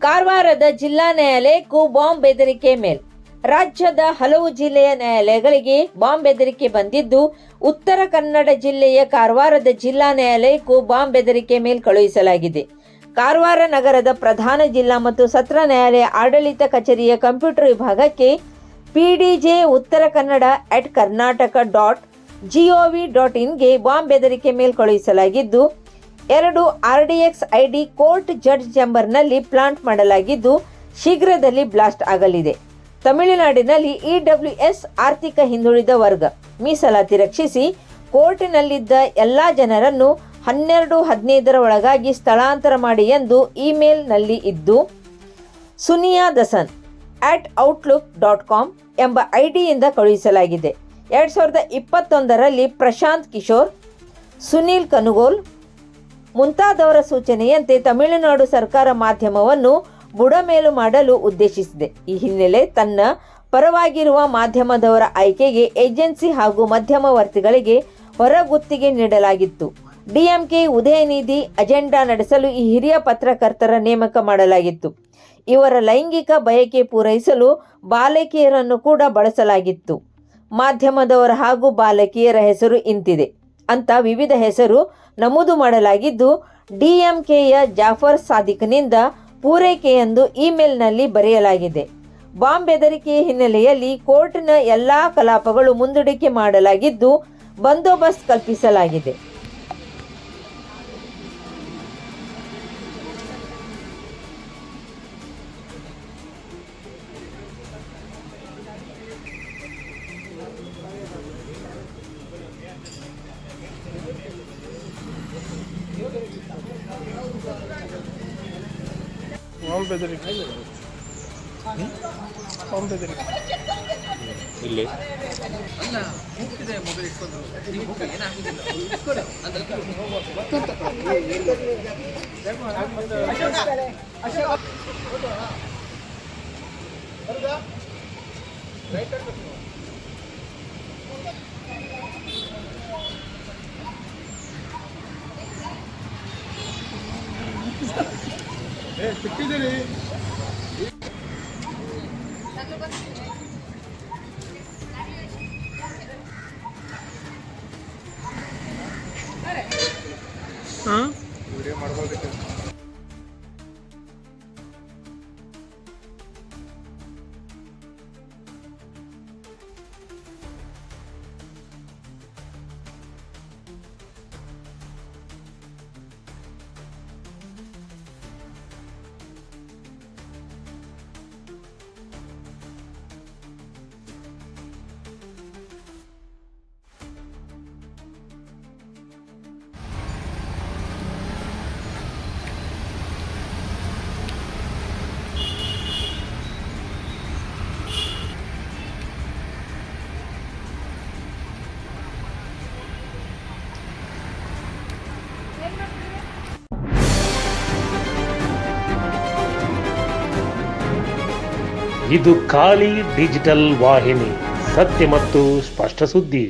ಕಾರವಾರದ ಜಿಲ್ಲಾ ನ್ಯಾಯಾಲಯಕ್ಕೂ ಬಾಂಬ್ ಬೆದರಿಕೆ ಮೇಲ್. ರಾಜ್ಯದ ಹಲವು ಜಿಲ್ಲೆಯ ನ್ಯಾಯಾಲಯಗಳಿಗೆ ಬಾಂಬ್ ಬೆದರಿಕೆ ಬಂದಿದ್ದು, ಉತ್ತರ ಕನ್ನಡ ಜಿಲ್ಲೆಯ ಕಾರವಾರದ ಜಿಲ್ಲಾ ನ್ಯಾಯಾಲಯಕ್ಕೂ ಬಾಂಬ್ ಬೆದರಿಕೆ ಮೇಲ್ ಕಳುಹಿಸಲಾಗಿದೆ. ಕಾರವಾರ ನಗರದ ಪ್ರಧಾನ ಜಿಲ್ಲಾ ಮತ್ತು ಸತ್ರ ನ್ಯಾಯಾಲಯ ಆಡಳಿತ ಕಚೇರಿಯ ಕಂಪ್ಯೂಟರ್ ವಿಭಾಗಕ್ಕೆ PDJ ಉತ್ತರ ಕನ್ನಡ @karnataka.gov.inಗೆ ಬಾಂಬ್ ಬೆದರಿಕೆ ಮೇಲ್ ಕಳುಹಿಸಲಾಗಿದ್ದು, 2 RDX ID ಕೋರ್ಟ್ ಜಡ್ಜ್ ಚೇಂಬರ್ನಲ್ಲಿ ಪ್ಲಾಂಟ್ ಮಾಡಲಾಗಿದ್ದು, ಶೀಘ್ರದಲ್ಲಿ ಬ್ಲಾಸ್ಟ್ ಆಗಲಿದೆ. ತಮಿಳುನಾಡಿನಲ್ಲಿ EWS ಆರ್ಥಿಕ ಹಿಂದುಳಿದ ವರ್ಗ ಮೀಸಲಾತಿ ರಕ್ಷಿಸಿ ಕೋರ್ಟಿನಲ್ಲಿದ್ದ ಎಲ್ಲ ಜನರನ್ನು 12-15 ಒಳಗಾಗಿ ಸ್ಥಳಾಂತರ ಮಾಡಿ ಎಂದು ಇಮೇಲ್ನಲ್ಲಿ ಇದ್ದು, ಸುನಿಯಾ ದಸನ್ @outlook.com ಎಂಬ ಐಡಿಯಿಂದ ಕಳುಹಿಸಲಾಗಿದೆ. 2021ರಲ್ಲಿ ಪ್ರಶಾಂತ್ ಕಿಶೋರ್, ಸುನೀಲ್ ಕನುಗೋಲ್ ಮುಂತಾದವರ ಸೂಚನೆಯಂತೆ ತಮಿಳುನಾಡು ಸರ್ಕಾರ ಮಾಧ್ಯಮವನ್ನು ಬುಡಮೇಲು ಮಾಡಲು ಉದ್ದೇಶಿಸಿದೆ. ಈ ಹಿನ್ನೆಲೆ ತನ್ನ ಪರವಾಗಿರುವ ಮಾಧ್ಯಮದವರ ಆಯ್ಕೆಗೆ ಏಜೆನ್ಸಿ ಹಾಗೂ ಮಧ್ಯಮವರ್ತಿಗಳಿಗೆ ಹೊರಗುತ್ತಿಗೆ ನೀಡಲಾಗಿತ್ತು. DMK ಉದಯನಿಧಿ ಅಜೆಂಡಾ ನಡೆಸಲು ಈ ಹಿರಿಯ ಪತ್ರಕರ್ತರ ನೇಮಕ ಮಾಡಲಾಗಿತ್ತು. ಇವರ ಲೈಂಗಿಕ ಬಯಕೆ ಪೂರೈಸಲು ಬಾಲಕಿಯರನ್ನು ಕೂಡ ಬಳಸಲಾಗಿತ್ತು. ಮಾಧ್ಯಮದವರ ಹಾಗೂ ಬಾಲಕಿಯರ ಹೆಸರು ಇಂತಿದೆ ಅಂತ ವಿವಿಧ ಹೆಸರು ನಮೂದು ಮಾಡಲಾಗಿದ್ದು, DMKಯ ಜಾಫರ್ ಸಾದಿಕ್ನಿಂದ ಪೂರೈಕೆ ಎಂದು ಇಮೇಲ್ನಲ್ಲಿ ಬರೆಯಲಾಗಿದೆ. ಬಾಂಬ್ ಬೆದರಿಕೆಯ ಹಿನ್ನೆಲೆಯಲ್ಲಿ ಕೋರ್ಟ್ನ ಎಲ್ಲ ಕಲಾಪಗಳು ಮುಂದೂಡಿಕೆ ಮಾಡಲಾಗಿದ್ದು, ಬಂದೋಬಸ್ತ್ ಕಲ್ಪಿಸಲಾಗಿದೆ. ಇಲ್ಲಿ ವಿಡಿಯೋ ಮಾಡ್ಬೋದಕ್ಕೆ ಇದು ಖಾಲಿ ಡಿಜಿಟಲ್ ವಾಹಿನಿ, ಸತ್ಯ ಮತ್ತು ಸ್ಪಷ್ಟ ಸುದ್ದಿ.